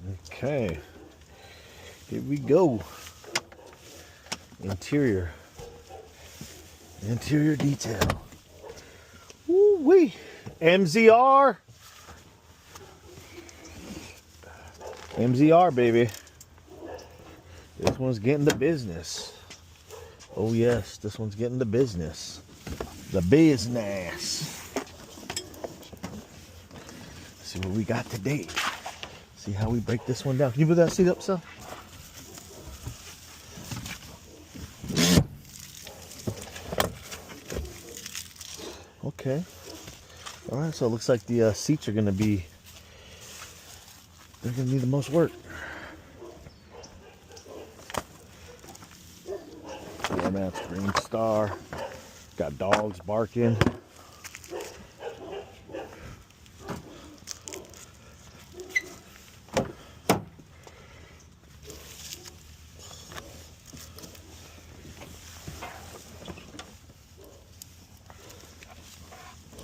Okay, here we go. Interior detail. Woo wee. MZR, baby. This one's getting the business. Oh yes, this one's getting the business. The business. Let's see what we got today. See how we break this one down. Can you put that seat up, Sal? Okay. All right, so it looks like the seats are going to be, they're going to need the most work. Floor mats, Green Star. Got dogs barking.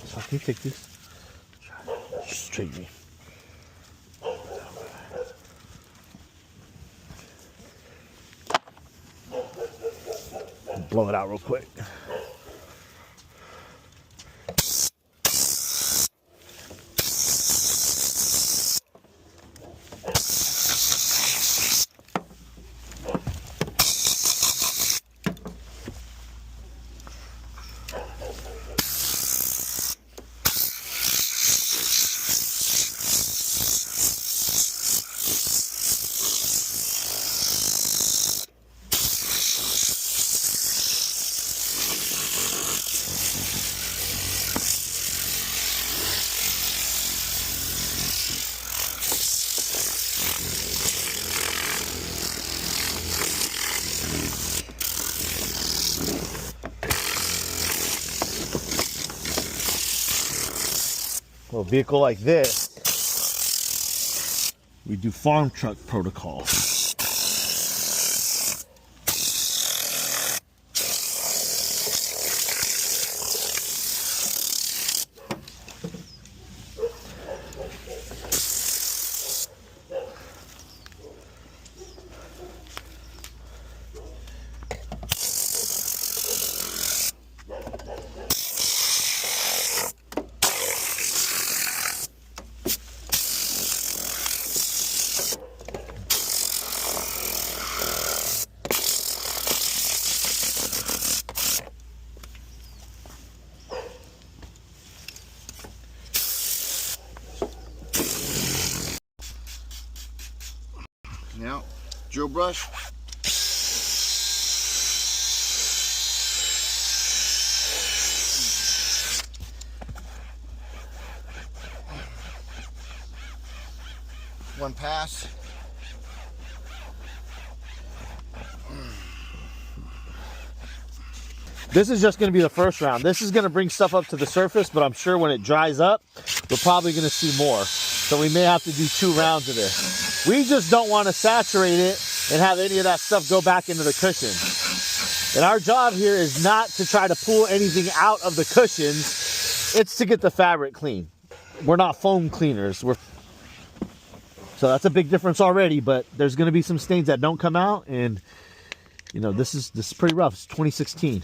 So can you take this? Straight me. Blow it out real quick. Well, a vehicle like this, we do farm truck protocol. Now, drill brush. One pass. This is just going to be the first round. This is going to bring stuff up to the surface, but I'm sure when it dries up, we're probably going to see more. So we may have to do 2 rounds of this. We just don't want to saturate it and have any of that stuff go back into the cushion. And our job here is not to try to pull anything out of the cushions. It's to get the fabric clean. We're not foam cleaners. So that's a big difference already, but there's going to be some stains that don't come out, and you know, this is pretty rough. It's 2016.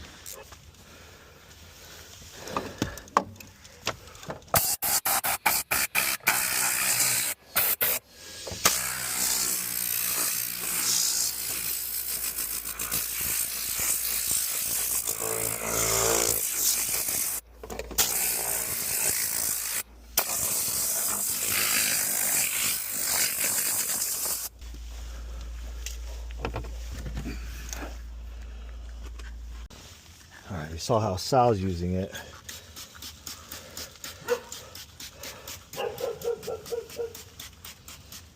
All right, we saw how Sal's using it.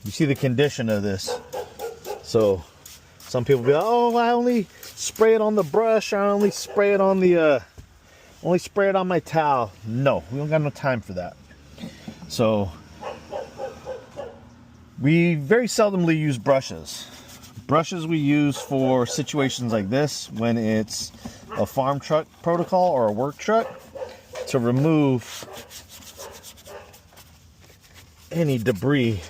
You see the condition of this. So some people be like, oh, I only spray it on the brush. I only spray it on the, only spray it on my towel. No, we don't got no time for that. So we very seldomly use brushes. Brushes we use for situations like this, when it's a farm truck protocol or a work truck, to remove any debris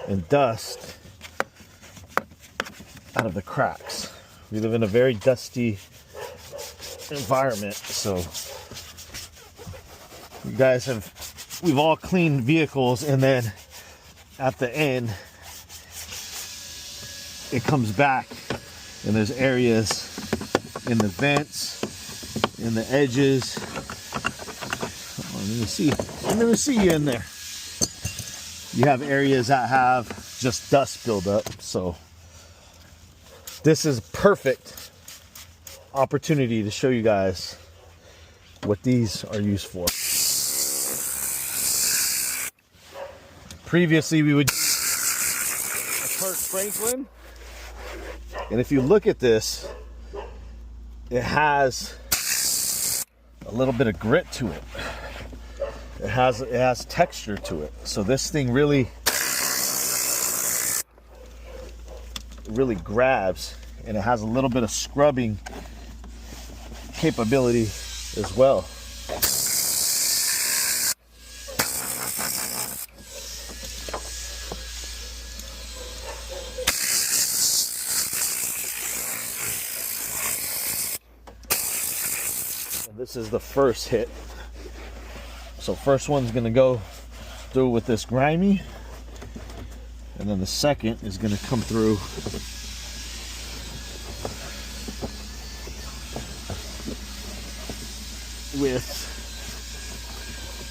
and dust out of the cracks. We live in a very dusty environment, so you guys we've all cleaned vehicles, and then at the end it comes back and there's areas in the vents, in the edges. Oh, let me see you in there. You have areas that have just dust buildup, so this is perfect opportunity to show you guys what these are used for. Previously, we would use a Kirk Franklin, and if you look at this, it has a little bit of grit to it. It has texture to it. So this thing really grabs, and it has a little bit of scrubbing capability as well. And this is the first hit. So first one's gonna go through with this grimy, and then the second is gonna come through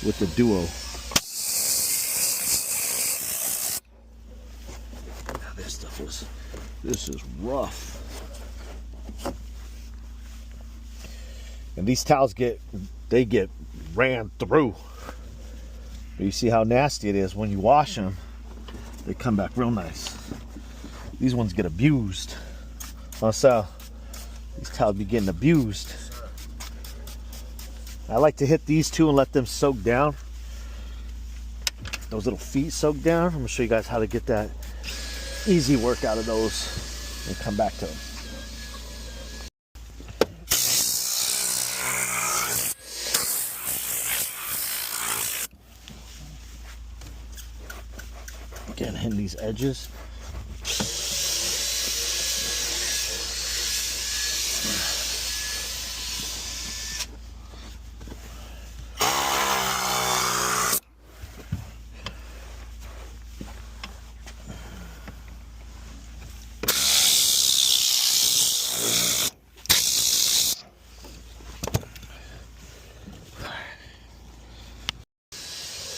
with the Duo. Now this is rough. And these towels get ran through. But you see how nasty it is when you wash them. They come back real nice. These ones get abused. Also, these towels be getting abused. I like to hit these two and let them soak down. Those little feet soak down. I'm gonna show you guys how to get that easy work out of those and come back to them. Again, hitting these edges.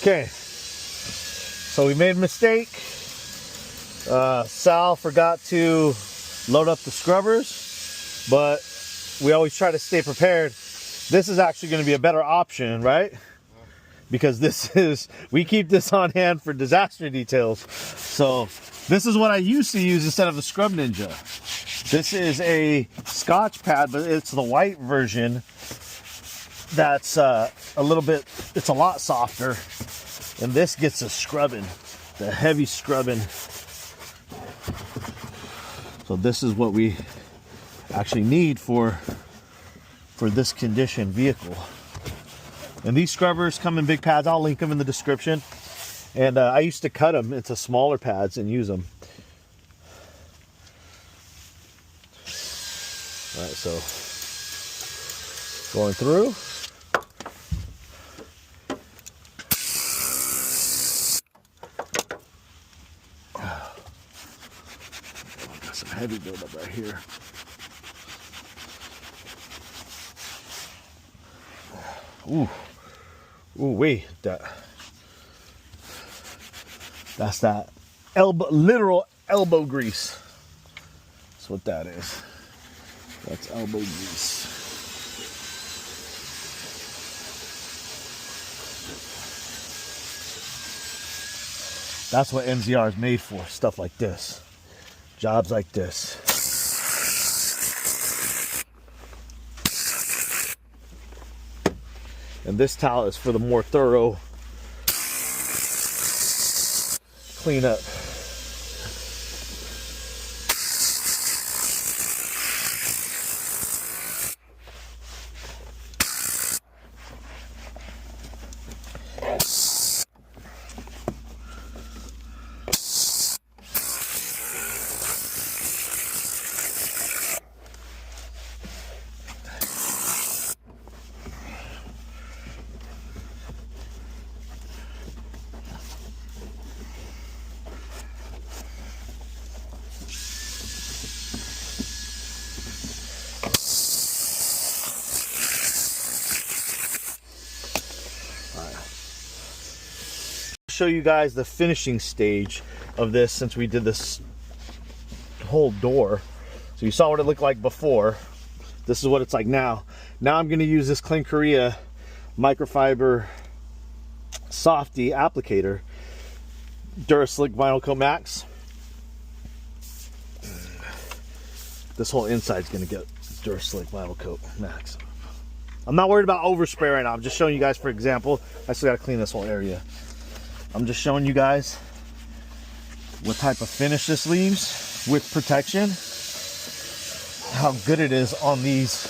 Okay, so we made a mistake. Sal forgot to load up the scrubbers, but we always try to stay prepared. This is actually going to be a better option, right? Because we keep this on hand for disaster details. So this is what I used to use instead of the Scrub Ninja. This is a Scotch pad, but it's the white version. That's it's a lot softer, and this gets a scrubbing, the heavy scrubbing. So this is what we actually need for this condition vehicle. And these scrubbers come in big pads. I'll link them in the description. And I used to cut them into smaller pads and use them. All right, so going through. Heavy buildup right here. Ooh, wait, that's that literal elbow grease. That's what that is. That's elbow grease. That's what NZR is made for, stuff like this. Jobs like this. And this towel is for the more thorough cleanup. show you guys the finishing stage of this since we did this whole door. So you saw what it looked like before. This is what it's like now. Now I'm going to use this Clean Korea microfiber softy applicator, Duraslick Vinyl Coat Max. This whole inside is going to get Duraslick Vinyl Coat Max. I'm not worried about overspray right now. I'm just showing you guys for example. I still got to clean this whole area. I'm just showing you guys what type of finish this leaves with protection. How good it is on these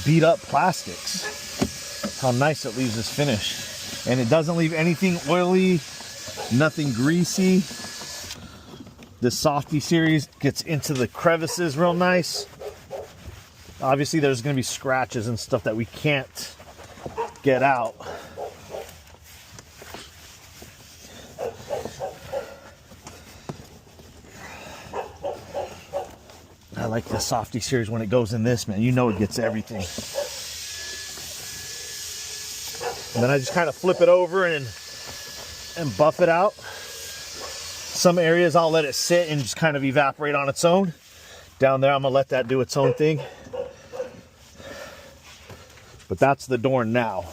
beat up plastics. How nice it leaves this finish. And it doesn't leave anything oily, nothing greasy. This Softy series gets into the crevices real nice. Obviously there's going to be scratches and stuff that we can't get out. I like the Softy series when it goes in this, man. You know it gets everything. And then I just kind of flip it over and buff it out. Some areas I'll let it sit and just kind of evaporate on its own. Down there I'm gonna let that do its own thing. But that's the door now.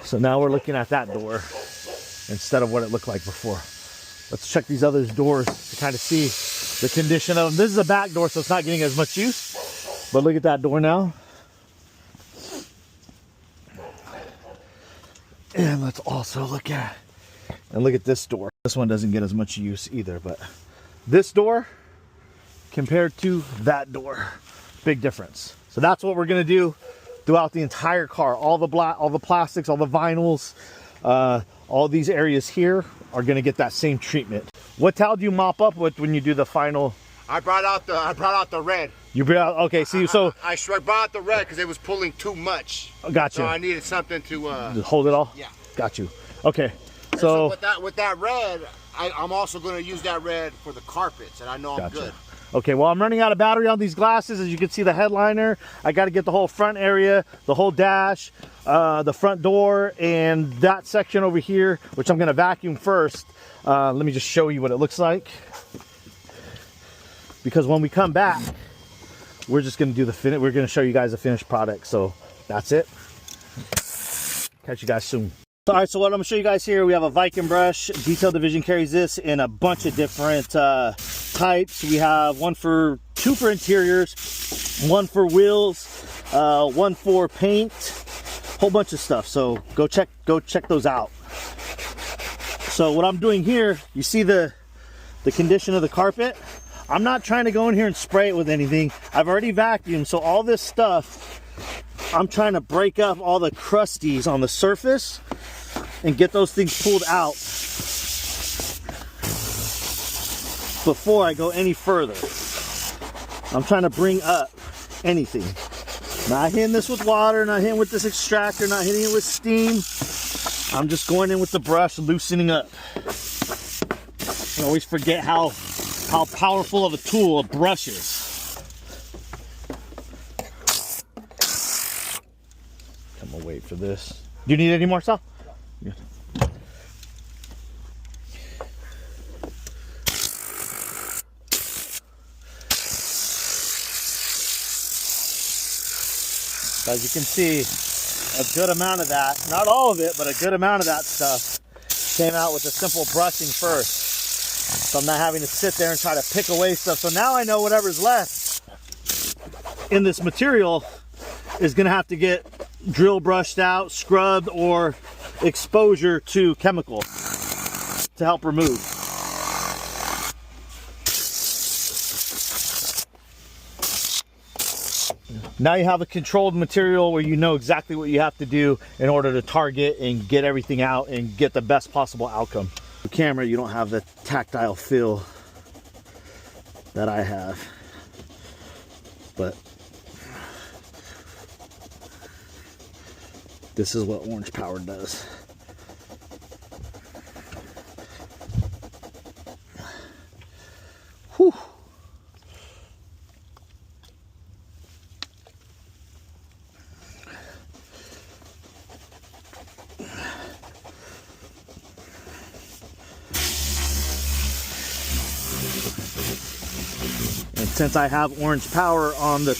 So now we're looking at that door instead of what it looked like before. Let's check these other doors to kind of see the condition of them. This is a back door, so it's not getting as much use. But look at that door now. And let's also look at this door. This one doesn't get as much use either, but this door compared to that door, big difference. So that's what we're gonna do throughout the entire car. All the plastics, all the vinyls, all these areas here are gonna get that same treatment. What towel do you mop up with when you do the final? I brought out the red. You brought out, okay, see, so I brought out the red because it was pulling too much. Gotcha. So I needed something to hold it all? Yeah. Got you. Okay. So with that red, I'm also going to use that red for the carpets, and I know I'm good. Okay, well, I'm running out of battery on these glasses. As you can see, the headliner, I got to get the whole front area, the whole dash, the front door, and that section over here, which I'm going to vacuum first. Let me just show you what it looks like. Because when we come back, we're just going to do the finish. We're going to show you guys the finished product. So that's it. Catch you guys soon. All right, so what I'm going to show you guys here, we have a Viking brush. Detail Division carries this in a bunch of different types. We have two for interiors, one for wheels, one for paint, whole bunch of stuff. So go check those out. So what I'm doing here, you see the condition of the carpet. I'm not trying to go in here and spray it with anything. I've already vacuumed, so all this stuff, I'm trying to break up all the crusties on the surface and get those things pulled out before I go any further. I'm trying to bring up anything. Not hitting this with water, not hitting with this extractor, not hitting it with steam. I'm just going in with the brush, loosening up. I always forget how powerful of a tool a brush is. I'm gonna wait for this. Do you need any more, Sal? Yeah. As you can see, a good amount of that, not all of it, but a good amount of that stuff came out with a simple brushing first. So I'm not having to sit there and try to pick away stuff. So now I know whatever's left in this material is gonna have to get drill brushed out, scrubbed, or exposure to chemical to help remove. Now you have a controlled material where you know exactly what you have to do in order to target and get everything out and get the best possible outcome. The camera, you don't have the tactile feel that I have, but this is what Orange Power does. Whew. since I have orange power on the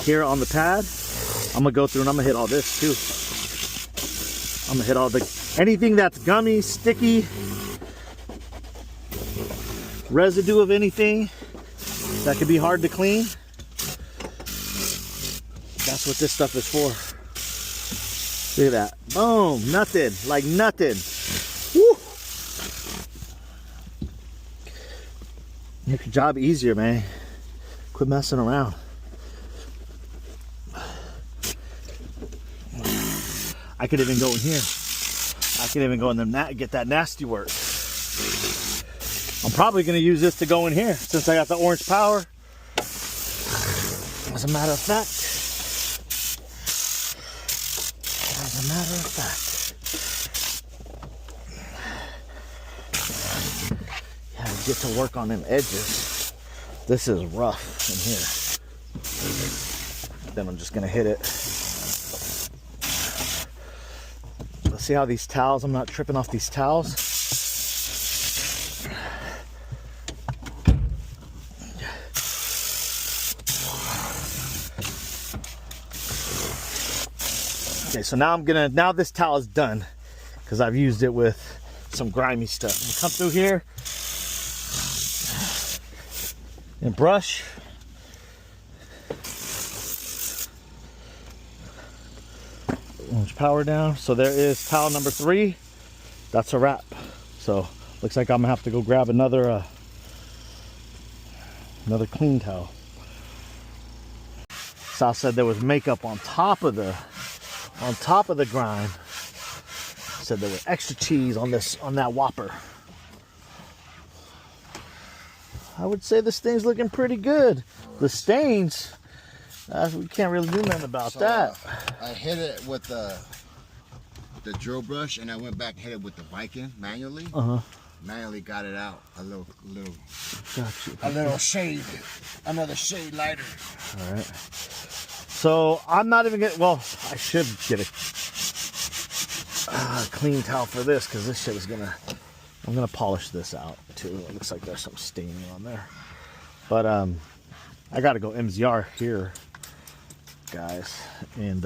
here on the pad, I'm gonna go through and I'm gonna hit all this too. I'm gonna hit all the anything that's gummy, sticky, residue of anything that could be hard to clean. That's what this stuff is for. Look at that. Boom, nothing, like nothing. Woo. Make your job easier, man. Quit messing around. I could even go in here. I could even go in the get that nasty work. I'm probably going to use this to go in here since I got the orange power. As a matter of fact. As a matter of fact. Yeah, get to work on them edges. This is rough in here. Then I'm just going to hit it. Let's see how these towels, I'm not tripping off these towels. Okay, so now now this towel is done because I've used it with some grimy stuff. I'm gonna come through here and brush. Orange power down. So there is towel number 3. That's a wrap. So looks like I'm gonna have to go grab another clean towel. Sal said there was makeup on top of the grime. Said there was extra cheese on that Whopper. I would say this thing's looking pretty good. The stains, we can't really do nothing about that. I hit it with the drill brush, and I went back and hit it with the Viking manually. Manually got it out a little Gotcha. a little shade, another shade lighter. All right. So I'm not even getting. Well, I should get a clean towel for this because this shit is gonna. I'm gonna polish this out too. It looks like there's some staining on there, but I gotta go MZR here, guys, and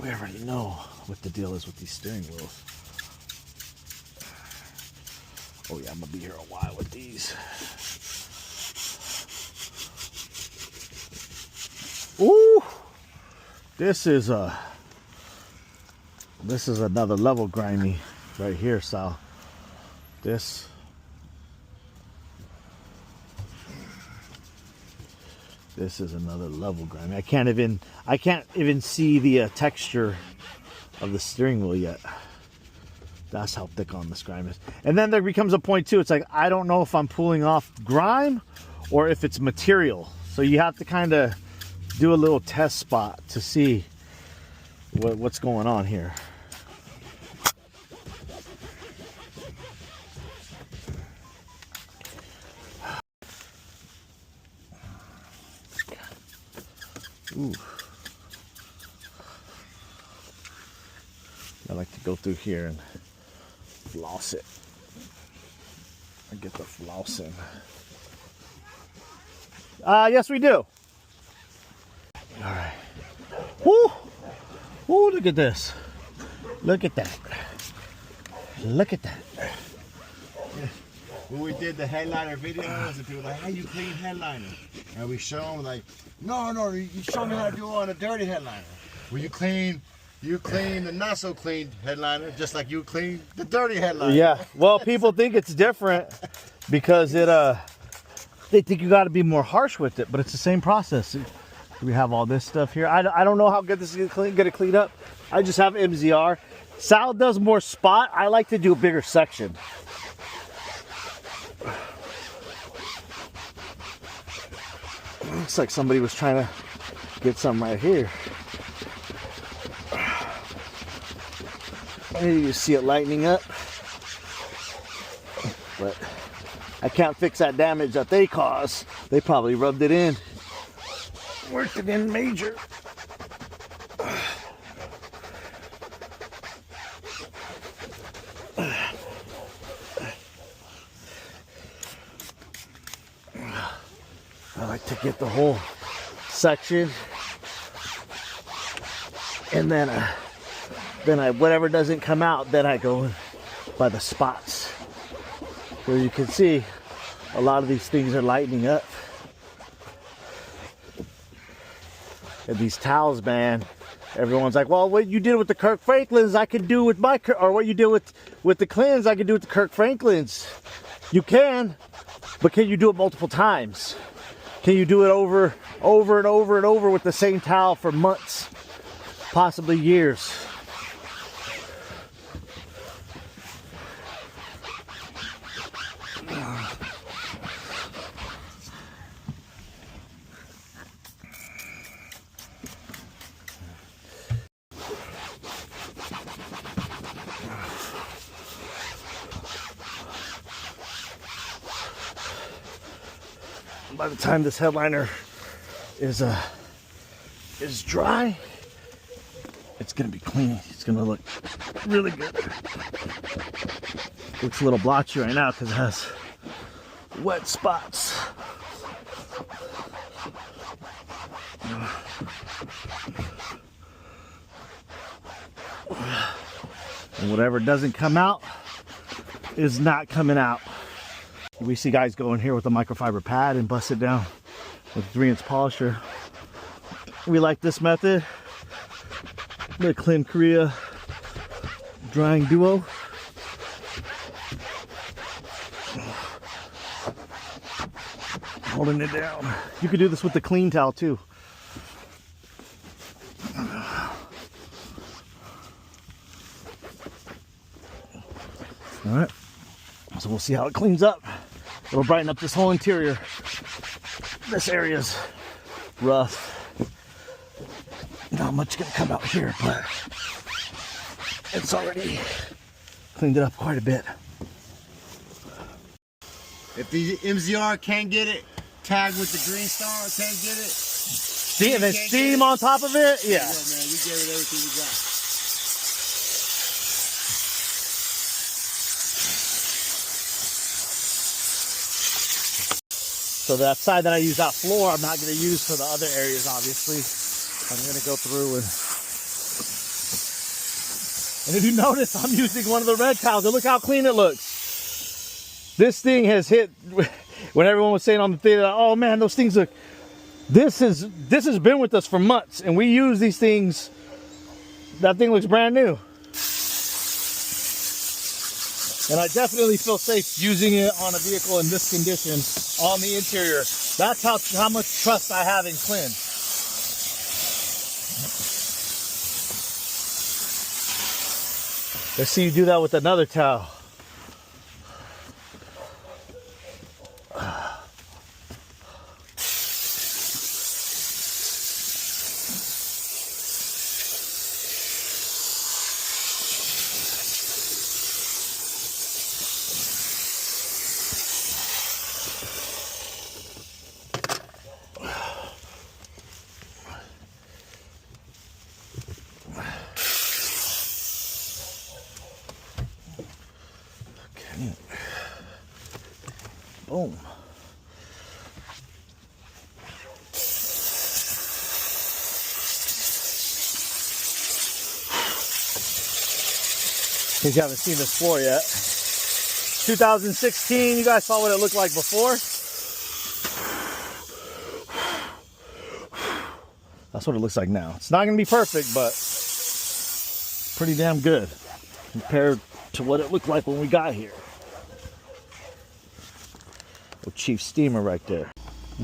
we already know what the deal is with these steering wheels. Oh yeah, I'm gonna be here a while with these. Ooh, this is another level grimy right here, Sal. This is another level grimy. I can't even see the texture of the steering wheel yet. That's how thick on this grime is. And then there becomes a point too. It's like I don't know if I'm pulling off grime or if it's material. So you have to kind of do a little test spot to see what's going on here. Ooh. I like to go through here and floss it. I get the flossing. Yes, we do. All right. Woo! Woo! Look at this. Look at that. Look at that. When we did the headliner videos, and people were like, how you clean headliner? And we show them like, no, you show me how to do it on a dirty headliner. Well, you clean the not so clean headliner just like you clean the dirty headliner. Yeah. Well, people think it's different because they think you got to be more harsh with it, but it's the same process. We have all this stuff here. I don't know how good this is going to clean up. I just have MZR. Sal does more spot. I like to do a bigger section. Looks like somebody was trying to get some right here. Maybe you see it lightening up. But I can't fix that damage that they caused. They probably rubbed it in. Worked it in major. to get the whole section. And then whatever doesn't come out, then I go by the spots. Where you can see a lot of these things are lightening up. And these towels, man, everyone's like, well, what you did with the Kirk Franklins, I could do with my, or what you did with the Clins, I could do with the Kirk Franklins. You can, but can you do it multiple times? Can you do it over and over with the same towel for months, possibly years? By the time this headliner is dry, it's gonna be clean. It's gonna look really good. Looks a little blotchy right now because it has wet spots. And whatever doesn't come out is not coming out. We see guys go in here with a microfiber pad and bust it down with a 3-inch polisher. We like this method, the Clin Korea drying duo. Holding it down. You could do this with the clean towel too. All right, so we'll see how it cleans up. It'll brighten up this whole interior. This area's rough. Not much gonna come out here, but it's already cleaned it up quite a bit. If the MZR can't get it, tag with the green star, can't get it. Steam, and steam on top of it? Yeah. Yeah, man, we gave it everything we got. So that side that I use, that floor, I'm not going to use for the other areas, obviously. I'm going to go through and if you notice, I'm using one of the red towels, and look how clean it looks. This thing has hit, when everyone was saying on the thing, oh man, those things look, this has been with us for months, and we use these things, that thing looks brand new. And I definitely feel safe using it on a vehicle in this condition on the interior. That's how much trust I have in Clin. Let's see you do that with another towel. Boom. You haven't seen this floor yet. 2016, you guys saw what it looked like before. That's what it looks like now. It's not going to be perfect, but pretty damn good compared to what it looked like when we got here. Chief steamer right there.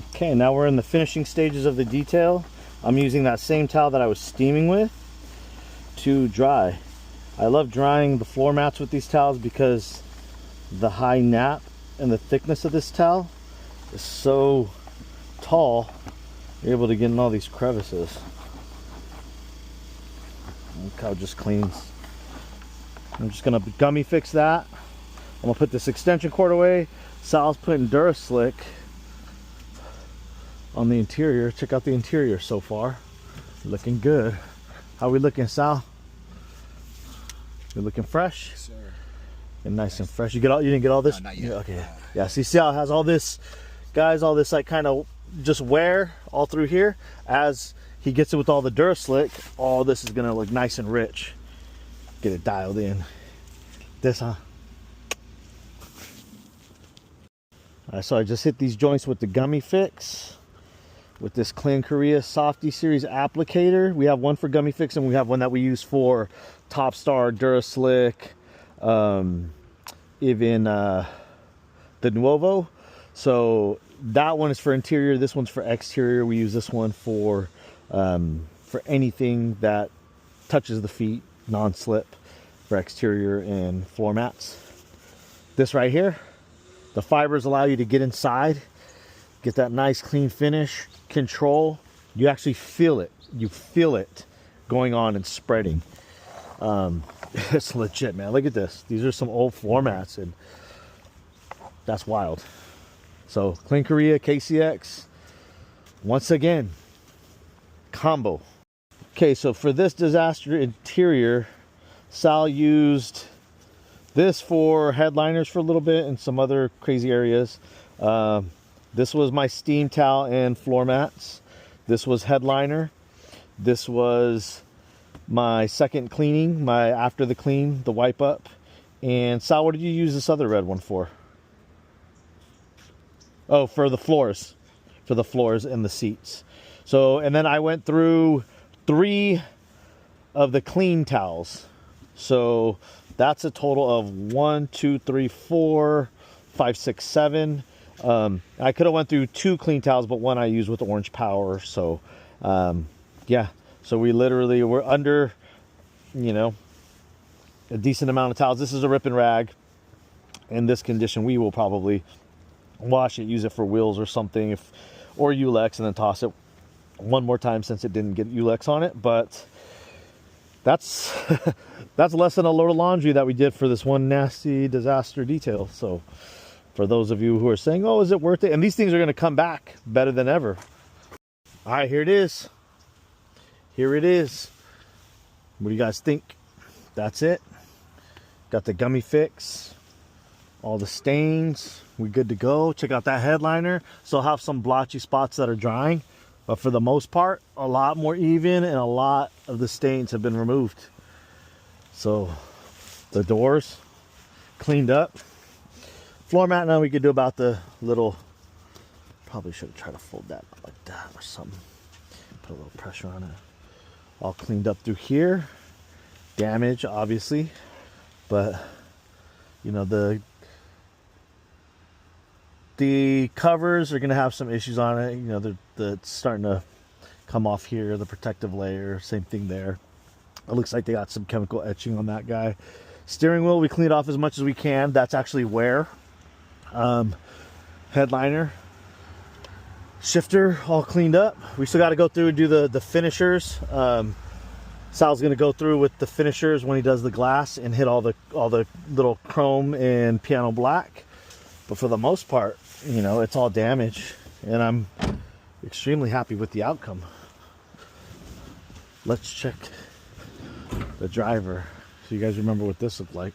Okay, now we're in the finishing stages of the detail. I'm using that same towel that I was steaming with to dry. I love drying the floor mats with these towels because the high nap and the thickness of this towel is so tall, you're able to get in all these crevices. Look how it just cleans. I'm just gonna gummy fix that. I'm gonna put this extension cord away. Sal's putting Duraslick on the interior. Check out the interior so far. Looking good. How we looking, Sal? We looking fresh? Yes, sir. And nice and fresh. You didn't get all this? No, not yet. Okay. Yeah, see, Sal has all this, guys, all this like kind of just wear all through here. As he gets it with all the Duraslick, all this is gonna look nice and rich. Get it dialed in. This, huh? So I just hit these joints with the Gummy Fix with this Clean Korea Softy Series applicator. We have one for Gummy Fix and we have one that we use for Topstar, Duraslick, even the Nuovo. So that one is for interior, this one's for exterior. We use this one for anything that touches the feet, non-slip, for exterior and floor mats. This right here, the fibers allow you to get inside, get that nice clean finish, control. You actually feel it. You feel it going on and spreading. It's legit, man. Look at this. These are some old floor mats and that's wild. So Clean Korea, KCX, once again, combo. Okay, so for this disaster interior, Sal used this for headliners for a little bit and some other crazy areas. This was my steam towel and floor mats. This was headliner. This was my second cleaning, my after the clean, the wipe up. And Sal, what did you use this other red one for? Oh, for the floors. For the floors and the seats. So, and then I went through 3 of the clean towels. So that's a total of 1, 2, 3, 4, 5, 6, 7. I could have went through 2 clean towels, but one I used with Orange Power. So, yeah. So we literally were under, you know, a decent amount of towels. This is a rip and rag. In this condition, we will probably wash it, use it for wheels or something, or Ulex, and then toss it one more time since it didn't get Ulex on it. But that's that's less than a load of laundry that we did for this one nasty disaster detail. So for those of you who are saying, oh, is it worth it? And these things are going to come back better than ever. All right, here it is. Here it is. What do you guys think? That's it. Got the Gummy Fix. All the stains. We good to go. Check out that headliner. Still have some blotchy spots that are drying. But for the most part, a lot more even and a lot of the stains have been removed. So the doors cleaned up. Floor mat now we could do about the little, probably should have tried to fold that like that or something. Put a little pressure on it. All cleaned up through here. Damage obviously, but you know, the covers are gonna have some issues on it. You know, they're starting to come off here, the protective layer, same thing there. It looks like they got some chemical etching on that guy. Steering wheel, we cleaned off as much as we can. That's actually wear. Headliner, shifter, all cleaned up. We still got to go through and do the finishers. Sal's gonna go through with the finishers when he does the glass and hit all the little chrome and piano black. But for the most part, you know, it's all damage, and I'm extremely happy with the outcome. Let's check the driver so you guys remember what this looked like.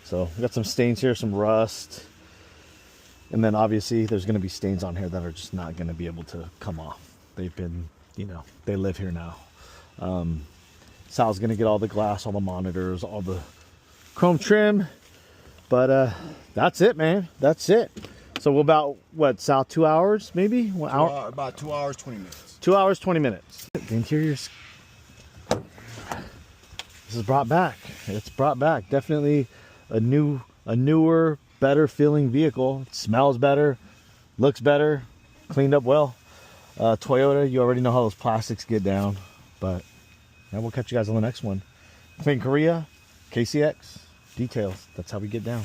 So we got some stains here, some rust, and then obviously there's going to be stains on here that are just not going to be able to come off. They've been, you know, they live here now. Sal's going to get all the glass, all the monitors, all the chrome trim. But that's it, man. That's it. So we're about, what, Sal, 2 hours maybe? 1 hour? About 2 hours, 20 minutes. 2 hours, 20 minutes. The interior's, this is brought back. It's brought back. Definitely a newer, better feeling vehicle. It smells better, looks better, cleaned up well. Toyota, you already know how those plastics get down. But yeah, we'll catch you guys on the next one. Clean Korea, KCX. Details. That's how we get down.